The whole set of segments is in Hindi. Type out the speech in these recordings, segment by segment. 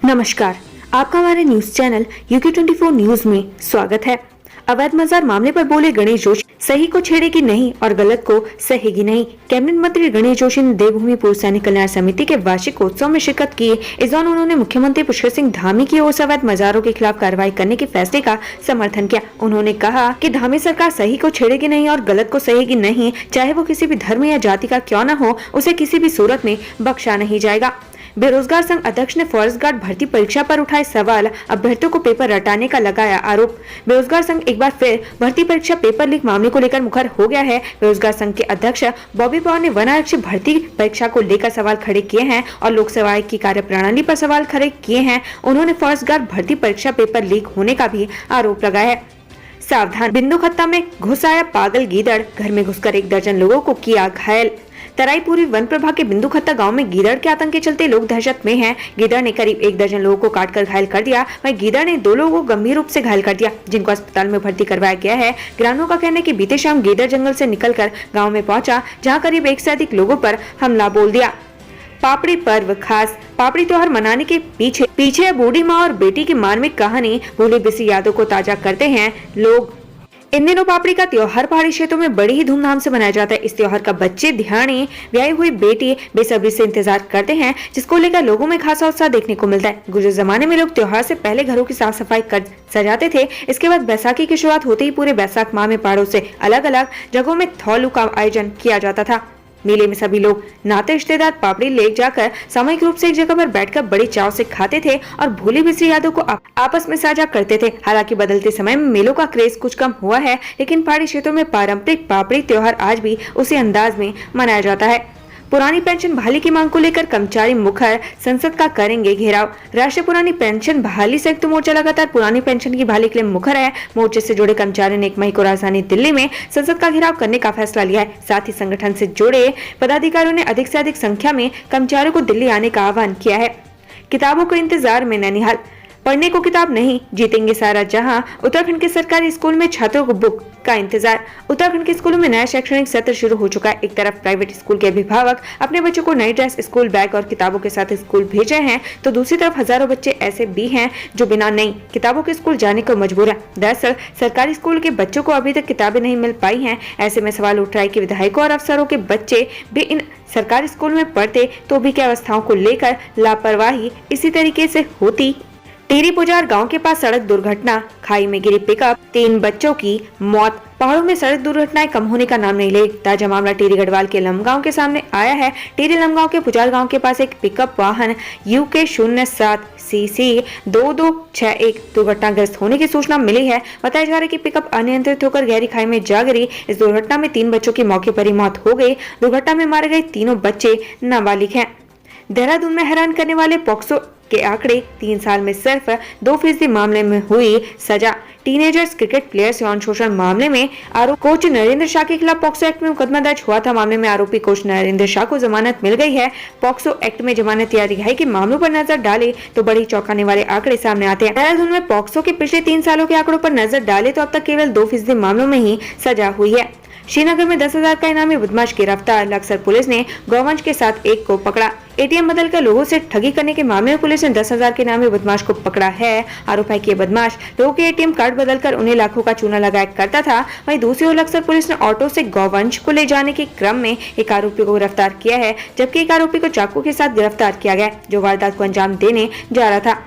नमस्कार, आपका हमारे न्यूज चैनल UK24 न्यूज में स्वागत है। अवैध मजार मामले पर बोले गणेश जोशी, सही को छेड़ेगी नहीं और गलत को सहेगी नहीं। कैबिनेट मंत्री गणेश जोशी ने देवभूमि पूर्व सैनिक कल्याण समिति के वार्षिक उत्सव में शिरकत की। इस दौरान उन्होंने मुख्यमंत्री पुष्कर सिंह धामी की ओर से अवैध मजारों के खिलाफ कार्रवाई करने के फैसले का समर्थन किया। उन्होंने कहा कि धामी सरकार सही को छेड़ेगी नहीं और गलत को सहेगी नहीं, चाहे वो किसी भी धर्म या जाति का क्यों न हो, उसे किसी भी सूरत में बख्शा नहीं जाएगा। बेरोजगार संघ अध्यक्ष ने फॉरेस्ट गार्ड भर्ती परीक्षा पर उठाए सवाल, अभ्यर्थियों को पेपर रटाने का लगाया आरोप। बेरोजगार संघ एक बार फिर भर्ती परीक्षा पेपर लीक मामले को लेकर मुखर हो गया है। बेरोजगार संघ के अध्यक्ष बॉबी पवार ने वन आरक्षी भर्ती परीक्षा को लेकर सवाल खड़े किए हैं और लोकसेवा आयोग की कार्यप्रणाली पर सवाल खड़े किए हैं। उन्होंने फॉरेस्ट गार्ड भर्ती परीक्षा पेपर लीक होने का भी आरोप लगाया है। सावधान, बिंदु खत्ता में घुस आया पागल गीदड़, घर में घुसकर 1 दर्जन लोगों को किया घायल। तराईपुरी वन प्रभाग के बिंदु खत्ता गांव में गीदड़ के आतंक के चलते लोग दहशत में हैं। गीदड़ ने करीब 1 दर्जन लोगों को काटकर घायल कर दिया। वहीं गीदड़ ने 2 लोगों को गंभीर रूप से घायल कर दिया, जिनको अस्पताल में भर्ती करवाया गया है। ग्रामीणों का कहना है कि बीते शाम गीदड़ जंगल से निकलकर गांव में पहुंचा, जहां करीब 1 से अधिक लोगों पर हमला बोल दिया। पापड़ी पर्व खास, पापड़ी त्योहार मनाने के पीछे बूढ़ी माँ और बेटी की मार्मिक कहानी, भूली बिसी यादों को ताजा करते हैं लोग। इन दिनों पापड़ी का त्योहार पहाड़ी क्षेत्रों में बड़ी ही धूमधाम से मनाया जाता है। इस त्योहार का बच्चे, ध्यानी, ब्याही हुई बेटी बेसब्री से इंतजार करते हैं, जिसको लेकर लोगों में खासा उत्साह देखने को मिलता है। गुजरे जमाने में लोग त्योहार से पहले घरों की साफ सफाई कर सजाते थे। इसके बाद बैसाखी की शुरुआत होते ही पूरे बैसाख माह में पहाड़ों से अलग अलग जगहों में थौलू का आयोजन किया जाता था। मेले में सभी लोग नाते रिश्तेदार पापड़ी ले जाकर सामूहिक रूप से एक जगह पर बैठकर बड़ी चाव से खाते थे और भूली बिसरी यादों को आपस में साझा करते थे। हालांकि बदलते समय में मेलों का क्रेज कुछ कम हुआ है, लेकिन पहाड़ी क्षेत्रों में पारंपरिक पापड़ी त्योहार आज भी उसी अंदाज में मनाया जाता है। पुरानी पेंशन बहाली की मांग को लेकर कर्मचारी मुखर, संसद का करेंगे घेराव। राष्ट्रीय पुरानी पेंशन बहाली संयुक्त मोर्चा लगातार पुरानी पेंशन की बहाली के लिए मुखर है। मोर्चे से जुड़े कर्मचारियों ने 1 मई को राजधानी दिल्ली में संसद का घेराव करने का फैसला लिया है। साथ ही संगठन से जुड़े पदाधिकारियों ने अधिक से अधिक संख्या में कर्मचारियों को दिल्ली आने का आह्वान किया है। किताबों के इंतजार में नैनीहाल, पढ़ने को किताब नहीं, जीतेंगे सारा जहां। उत्तराखंड के सरकारी स्कूल में छात्रों को बुक का इंतजार। उत्तराखंड के स्कूलों में नया शैक्षणिक सत्र शुरू हो चुका है। एक तरफ प्राइवेट स्कूल के अभिभावक अपने बच्चों को नई ड्रेस, स्कूल बैग और किताबों के साथ स्कूल भेज रहे हैं, तो दूसरी तरफ हजारों बच्चे ऐसे भी हैं जो बिना नई किताबों के स्कूल जाने को मजबूर है। दरअसल सरकारी स्कूल के बच्चों को अभी तक किताबें नहीं मिल पाई हैं। ऐसे में सवाल उठ रहा है कि विधायकों और अफसरों के बच्चे भी इन सरकारी स्कूल में पढ़ते तो भी क्या अवस्थाओं को लेकर लापरवाही इसी तरीके से होती। टिहरी पुजार गांव के पास सड़क दुर्घटना, खाई में गिरी पिकअप, 3 बच्चों की मौत। पहाड़ों में सड़क दुर्घटनाएं कम होने का नाम नहीं ले। ताजा मामला टिहरी गढ़वाल के लमगांव के सामने आया है। टिहरी लमगांव के पुजार गांव के पास एक पिकअप वाहन UK 07 CC 2261 दुर्घटनाग्रस्त होने की सूचना मिली है। बताया जा रहा है कि पिकअप अनियंत्रित होकर गहरी खाई में जा गिरी। इस दुर्घटना में 3 बच्चों की मौके पर ही मौत हो गई। दुर्घटना में मारे गए तीनों बच्चे नाबालिग हैं। देहरादून में हैरान करने वाले पॉक्सो के आंकड़े, 3 साल में सिर्फ 2% मामले में हुई सजा। टीनेजर्स क्रिकेट प्लेयर्स यौन शोषण मामले में आरोप कोच नरेंद्र शाह के खिलाफ पॉक्सो एक्ट में मुकदमा दर्ज हुआ था। मामले में आरोपी कोच नरेंद्र शाह को जमानत मिल गई है। पॉक्सो एक्ट में जमानत या रिहाई के मामलों पर नजर डाले तो बड़ी चौंकाने वाले आंकड़े सामने आते हैं। देहरादून में पॉक्सो के पिछले 3 सालों के आंकड़ों पर नजर डाले तो अब तक केवल 2% मामलों में ही सजा हुई है। श्रीनगर में 10,000 का इनामी बदमाश गिरफ्तार। लक्सर पुलिस ने गौवंश के साथ एक को पकड़ा। ATM बदलकर लोगों से ठगी करने के मामले में पुलिस ने 10,000 के इनामी बदमाश को पकड़ा है। आरोप है कि बदमाश लोगों के ATM कार्ड बदलकर उन्हें लाखों का चूना लगाया करता था। वहीं दूसरी ओर लक्सर पुलिस ने ऑटो से गौवंश को ले जाने के क्रम में एक आरोपी को गिरफ्तार किया है, जबकि एक आरोपी को चाकू के साथ गिरफ्तार किया गया, जो वारदात को अंजाम देने जा रहा था।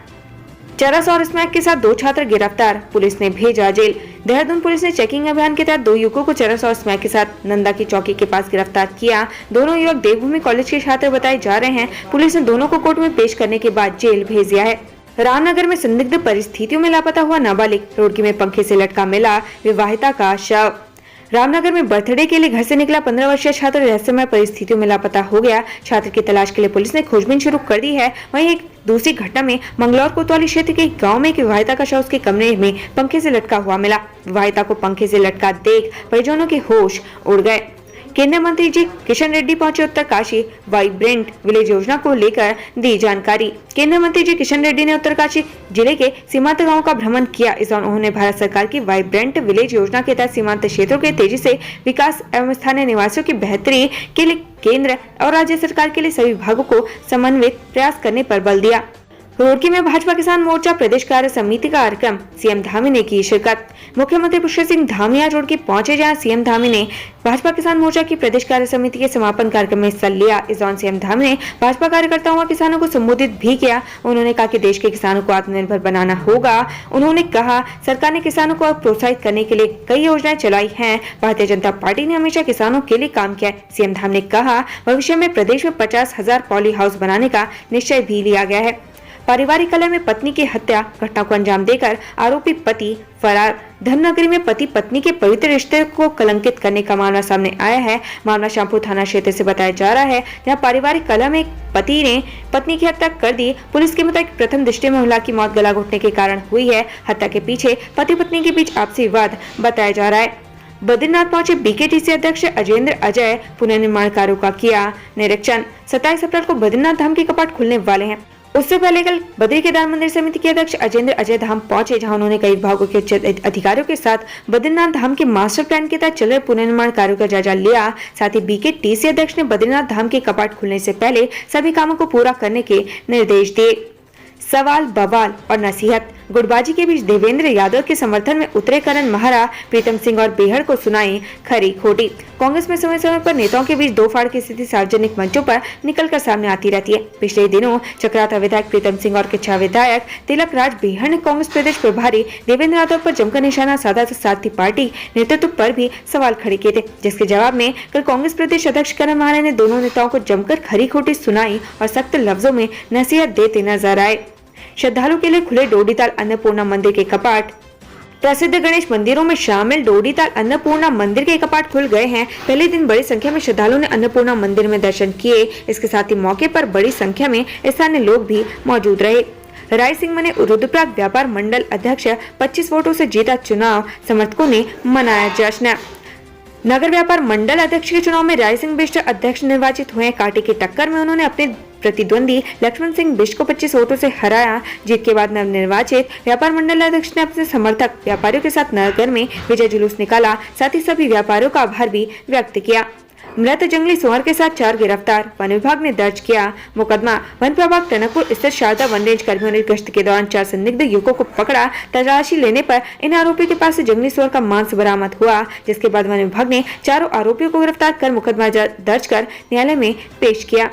चरस और स्मैक के साथ 2 छात्र गिरफ्तार, पुलिस ने भेजा जेल। देहरादून पुलिस ने चेकिंग अभियान के तहत 2 युवकों को चरस और स्मैक के साथ नंदा की चौकी के पास गिरफ्तार किया। दोनों युवक देवभूमि कॉलेज के छात्र बताए जा रहे हैं। पुलिस ने दोनों को कोर्ट में पेश करने के बाद जेल भेज दिया है। रामनगर में संदिग्ध परिस्थितियों में लापता हुआ नाबालिग, रोडकी में पंखे से लटका मिला विवाहिता का शव। रामनगर में बर्थडे के लिए घर से निकला 15 वर्षीय छात्र रहस्यमय परिस्थितियों में लापता हो गया। छात्र की तलाश के लिए पुलिस ने खोजबीन शुरू कर दी है। वहीं एक दूसरी घटना में मंगलौर कोतवाली क्षेत्र के गांव में एक विवाहिता का शव उसके कमरे में पंखे से लटका हुआ मिला। विवाहिता को पंखे से लटका देख परिजनों के होश उड़ गए। केंद्रीय मंत्री जी किशन रेड्डी पहुंचे उत्तरकाशी, वाइब्रेंट विलेज योजना को लेकर दी जानकारी। केंद्रीय मंत्री जी किशन रेड्डी ने उत्तरकाशी जिले के सीमांत गांवों का भ्रमण किया। इस दौरान उन्होंने भारत सरकार की वाइब्रेंट विलेज योजना के तहत सीमांत क्षेत्रों के तेजी से विकास एवं स्थानीय निवासियों की बेहतरी के लिए केंद्र और राज्य सरकार के लिए सभी विभागों को समन्वित प्रयास करने पर बल दिया। रुड़की में भाजपा किसान मोर्चा प्रदेश कार्य समिति का कार्यक्रम, सीएम धामी ने की शिरकत। मुख्यमंत्री पुष्कर सिंह धामी आज रुड़की पहुंचे, जहां सीएम धामी ने भाजपा किसान मोर्चा की प्रदेश कार्य समिति के समापन कार्यक्रम में हिस्सा लिया। इस दौरान सीएम धामी ने भाजपा कार्यकर्ताओं और किसानों को संबोधित भी किया। उन्होंने कहा कि देश के किसानों को आत्मनिर्भर बनाना होगा। उन्होंने कहा सरकार ने किसानों को प्रोत्साहित करने के लिए कई योजनाएं चलाई हैं। भारतीय जनता पार्टी ने हमेशा किसानों के लिए काम किया है। सीएम धामी ने कहा भविष्य में प्रदेश में 50,000 पॉली हाउस बनाने का निश्चय भी लिया गया है। पारिवारिक कलह में पत्नी की हत्या घटना को अंजाम देकर आरोपी पति फरार। धर्मनगरी में पति पत्नी के पवित्र रिश्ते को कलंकित करने का मामला सामने आया है। मामला श्यामपुर थाना क्षेत्र से बताया जा रहा है, जहां पारिवारिक कलह में पति ने पत्नी की हत्या कर दी। पुलिस के मुताबिक प्रथम दृष्टि में महिला की मौत गला घुटने के कारण हुई है। हत्या के पीछे पति पत्नी के बीच आपसी विवाद बताया जा रहा है। बद्रीनाथ पहुंचे बीकेटीसी अध्यक्ष अजेंद्र अजय पुनर्निर्माण कार्यों का किया निरीक्षण। 27 अप्रैल को बद्रीनाथ धाम के कपाट खुलने वाले हैं। उससे पहले कल बद्री केदार मंदिर समिति के अध्यक्ष अजेंद्र अजय धाम पहुंचे, जहां उन्होंने कई विभागों के उच्च अधिकारियों के साथ बद्रीनाथ धाम के मास्टर प्लान के तहत चल रहे पुनर्निर्माण कार्यों का जायजा लिया। साथ ही बीकेटीसी अध्यक्ष ने बद्रीनाथ धाम के कपाट खुलने से पहले सभी कामों को पूरा करने के निर्देश दिए। सवाल, बवाल और नसीहत, गुटबाजी के बीच देवेंद्र यादव के समर्थन में उतरे करण महारा, प्रीतम सिंह और बेहड़ को सुनाई खरी खोटी। कांग्रेस में समय समय पर नेताओं के बीच दो फाड़ की स्थिति सार्वजनिक मंचों पर निकलकर सामने आती रहती है। पिछले दिनों चक्राता विधायक प्रीतम सिंह और किच्छा विधायक तिलक राज बेहड़ ने कांग्रेस प्रदेश प्रभारी देवेंद्र यादव पर जमकर निशाना साधा, साथ ही पार्टी नेतृत्व पर भी सवाल खड़े किए थे, जिसके जवाब में कल कांग्रेस प्रदेश अध्यक्ष करण महारा ने दोनों नेताओं को जमकर खरी खोटी सुनाई और सख्त लफ्जों में नसीहत देते नजर आए। श्रद्धालु के लिए खुले डोडीताल अन्नपूर्णा मंदिर के कपाट। प्रसिद्ध गणेश मंदिरों में शामिल डोडीताल अन्नपूर्णा मंदिर के कपाट खुल गए हैं। पहले दिन बड़ी संख्या में श्रद्धालुओं ने अन्नपूर्णा मंदिर में दर्शन किए। इसके साथ ही मौके पर बड़ी संख्या में स्थानीय लोग भी मौजूद रहे। राय सिंह ने रुद्रप्रयाग व्यापार मंडल अध्यक्ष 25 वोटों से जीता चुनाव, समर्थकों ने मनाया जश्न। नगर व्यापार मंडल अध्यक्ष के चुनाव में राय सिंह बिष्ट अध्यक्ष निर्वाचित हुए। कांटे की टक्कर में उन्होंने अपने प्रतिद्वंदी लक्ष्मण सिंह बिष्ट को 25 वोटों से हराया। जीत के बाद नवनिर्वाचित व्यापार मंडल अध्यक्ष ने अपने समर्थक व्यापारियों के साथ नगर में विजय जुलूस निकाला। साथ ही सभी व्यापारियों का आभार भी व्यक्त किया। मृत जंगली सुअर के साथ 4 गिरफ्तार, वन विभाग ने दर्ज किया मुकदमा। वन प्रभाग टनकपुर स्थित शारदा वन रेंज कर्मियों ने गश्त के दौरान 4 संदिग्ध युवकों को पकड़ा। तलाशी लेने पर इन आरोपियों के पास से जंगली सुअर का मांस बरामद हुआ, जिसके बाद वन विभाग ने चारों आरोपियों को गिरफ्तार कर मुकदमा दर्ज कर न्यायालय में पेश किया।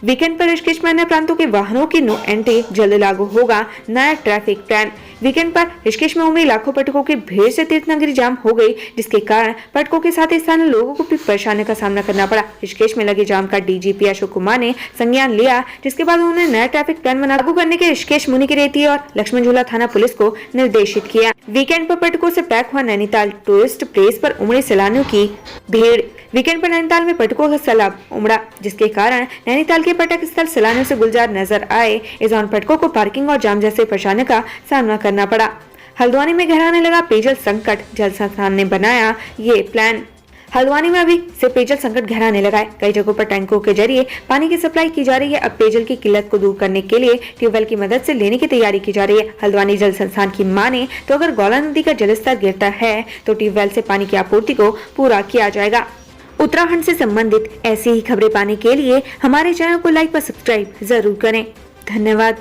वीकेंड पर ऋषिकेश में अन्य प्रांतों के वाहनों की नो एंट्री जल्द लागू होगा नया ट्रैफिक प्लान। वीकेंड पर ऋषिकेश में उमड़ी लाखों पर्यटकों की भीड़ से तीर्थनगरी जाम हो गई, जिसके कारण पर्यटकों के साथ स्थानीय लोगों को भी परेशानी का सामना करना पड़ा। ऋषिकेश में लगे जाम का डीजीपी अशोक कुमार ने संज्ञान लिया, जिसके बाद उन्होंने नया ट्रैफिक प्लान लागू करने के ऋषिकेश मुनिकीरेती और लक्ष्मण झूला थाना पुलिस को निर्देशित किया। वीकेंड पर पर्यटकों से पैक हुआ नैनीताल टूरिस्ट प्लेस पर उमड़े सैलानियों की भीड़। वीकेंड पर नैनीताल में पर्यटकों का सैलाब उमड़ा, जिसके कारण नैनीताल के पर्यटक स्थल सैलानियों से गुलजार नजर आए। इस दौरान पर्यटकों को पार्किंग और जाम जैसे परेशानियों का सामना करना पड़ा। हल्द्वानी में गहराने लगा पेयजल संकट, जल संस्थान ने बनाया ये प्लान। हल्द्वानी में अभी से पेयजल संकट गहराने लगा है। कई जगहों पर टैंकों के जरिए पानी की सप्लाई की जा रही है। अब पेयजल की किल्लत को दूर करने के लिए ट्यूबवेल की मदद से लेने की तैयारी की जा रही है। हल्द्वानी जल संस्थान की माने तो अगर गौला नदी का जलस्तर गिरता है तो ट्यूबवेल से पानी की आपूर्ति को पूरा किया जाएगा। उत्तराखंड से संबंधित ऐसी ही खबरें पाने के लिए हमारे चैनल को लाइक व सब्सक्राइब जरूर करें। धन्यवाद।